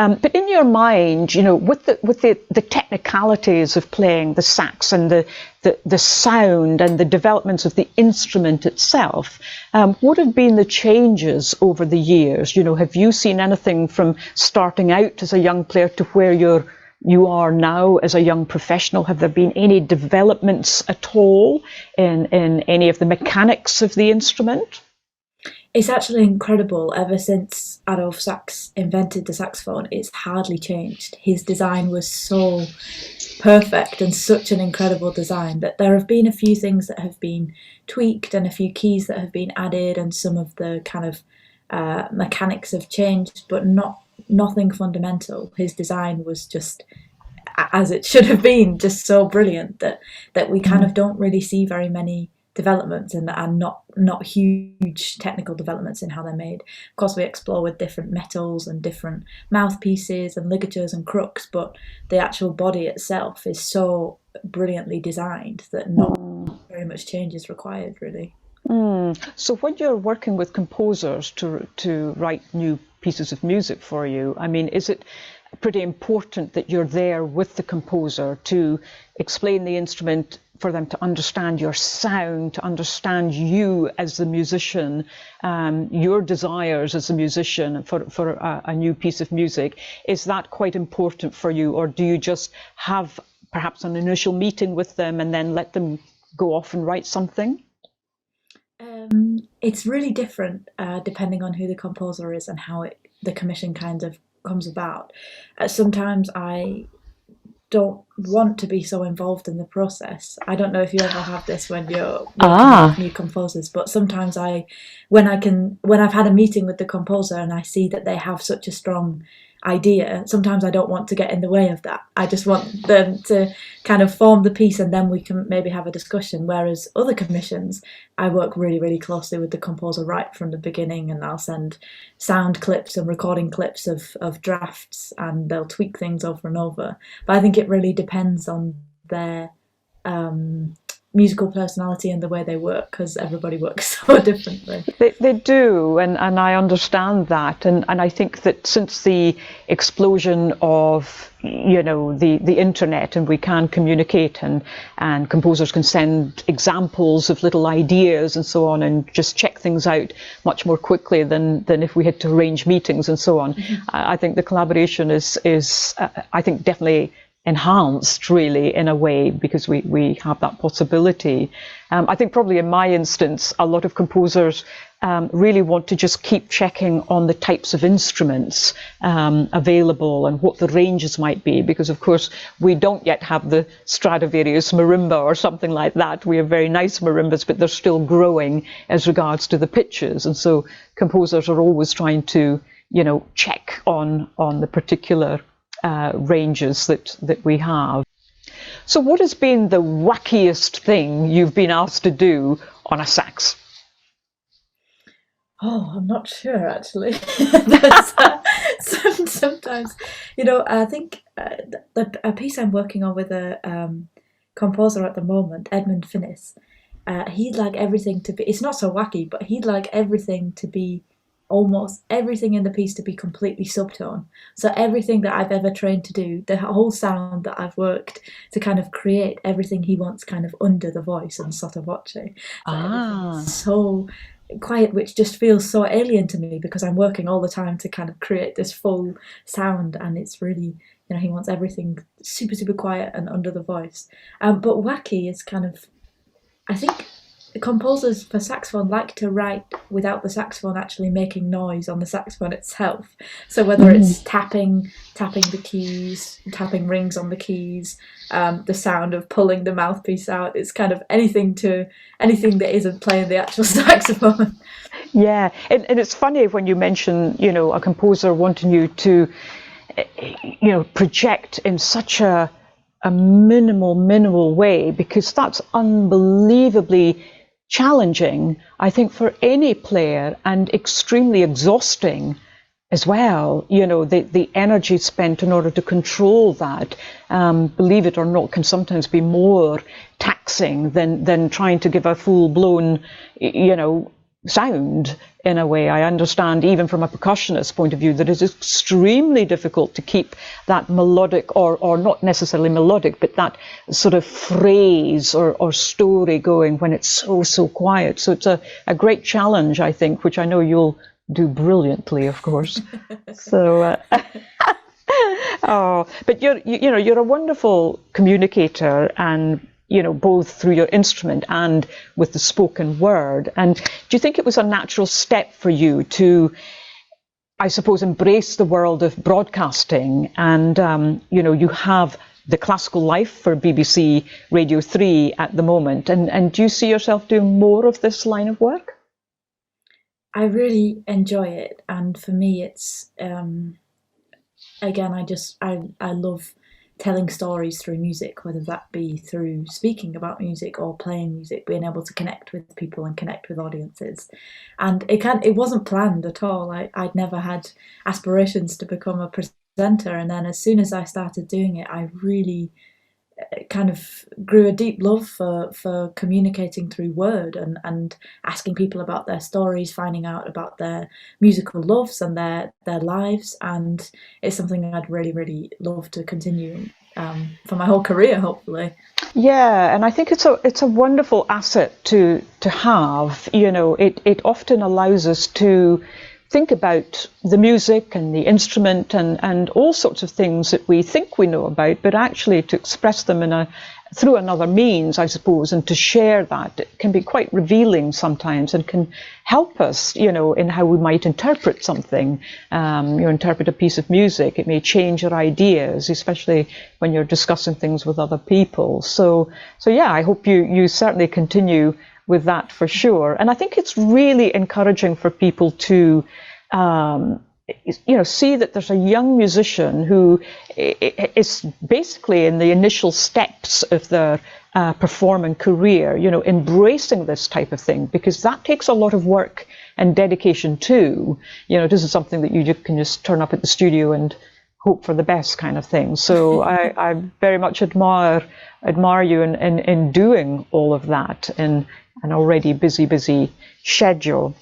But in your mind, with the technicalities of playing the sax and the sound and the developments of the instrument itself, what have been the changes over the years? Have you seen anything from starting out as a young player to where you are now as a young professional? Have there been any developments at all in any of the mechanics of the instrument? It's actually incredible. Ever since Adolf Sax invented the saxophone, it's hardly changed. His design was so perfect and such an incredible design that there have been a few things that have been tweaked and a few keys that have been added, and some of the kind of mechanics have changed, but nothing fundamental. His design was just as it should have been, just so brilliant that we kind of don't really see very many developments, and not huge technical developments in how they're made. Of course, we explore with different metals and different mouthpieces and ligatures and crooks, but the actual body itself is so brilliantly designed that not very much change is required, really. So when you're working with composers to write new pieces of music for you, I mean, is it pretty important that you're there with the composer to explain the instrument, for them to understand your sound, to understand you as the musician, your desires as a musician for a new piece of music? Is that quite important for you, or do you just have perhaps an initial meeting with them and then let them go off and write something? It's really different depending on who the composer is and how the commission kind of comes about. Sometimes I don't want to be so involved in the process. I don't know if you ever have this when you're working with new composers, but sometimes when I've had a meeting with the composer and I see that they have such a strong idea, sometimes I don't want to get in the way of that. I just want them to kind of form the piece, and then we can maybe have a discussion. Whereas other commissions, I work really, really closely with the composer right from the beginning, and I'll send sound clips and recording clips of drafts, and they'll tweak things over and over. But I think it really depends on their musical personality and the way they work, because everybody works so differently. They do, and I understand that, and I think that since the explosion of the internet, and we can communicate, and composers can send examples of little ideas and so on, and just check things out much more quickly than if we had to arrange meetings and so on. I think the collaboration is I think definitely enhanced, really, in a way, because we have that possibility. I think probably in my instance, a lot of composers really want to just keep checking on the types of instruments available and what the ranges might be, because of course we don't yet have the Stradivarius marimba or something like that. We have very nice marimbas, but they're still growing as regards to the pitches, and so composers are always trying to check on the particular ranges that we have. So what has been the wackiest thing you've been asked to do on a sax? Oh, I'm not sure, actually. Sometimes, I think a piece I'm working on with a composer at the moment, Edmund Finnis, he'd like everything to be, it's not so wacky, but he'd like everything to be, almost everything in the piece to be completely subtone. So everything that I've ever trained to do, the whole sound that I've worked to kind of create, everything he wants kind of under the voice and sotto voce. So everything is so quiet, which just feels so alien to me, because I'm working all the time to kind of create this full sound, and it's really, he wants everything super, super quiet and under the voice. But wacky is kind of, I think, composers for saxophone like to write without the saxophone actually making noise on the saxophone itself. So whether it's tapping the keys, tapping rings on the keys, the sound of pulling the mouthpiece out, it's kind of anything that isn't playing the actual saxophone. Yeah, and it's funny when you mention, a composer wanting you to, project in such a minimal way, because that's unbelievably challenging, I think, for any player, and extremely exhausting as well. The energy spent in order to control that, believe it or not, can sometimes be more taxing than trying to give a full-blown, sound in a way. I understand, even from a percussionist point of view, that it's extremely difficult to keep that melodic, or not necessarily melodic, but that sort of phrase or story going when it's so quiet. So it's a great challenge, I think, which I know you'll do brilliantly, of course. So oh, but you're a wonderful communicator, and both through your instrument and with the spoken word. And do you think it was a natural step for you to, I suppose, embrace the world of broadcasting? And you have the classical life for BBC Radio 3 at the moment, and do you see yourself doing more of this line of work? I really enjoy it, and for me it's again, I love telling stories through music, whether that be through speaking about music or playing music, being able to connect with people and connect with audiences. And it wasn't planned at all. I'd never had aspirations to become a presenter, and then as soon as I started doing it, I really kind of grew a deep love for communicating through word, and asking people about their stories, finding out about their musical loves and their lives. And it's something I'd really love to continue for my whole career, hopefully. Yeah, and I think it's a wonderful asset to have. It often allows us to think about the music and the instrument and all sorts of things that we think we know about, but actually to express them through another means, I suppose, and to share that, it can be quite revealing sometimes, and can help us, in how we might interpret something. Interpret a piece of music. It may change your ideas, especially when you're discussing things with other people. So yeah, I hope you certainly continue with that for sure. And I think it's really encouraging for people to see that there's a young musician who is basically in the initial steps of their performing career, embracing this type of thing, because that takes a lot of work and dedication too. It isn't something that you can just turn up at the studio and hope for the best kind of thing. So I very much admire you in doing all of that in an already busy schedule.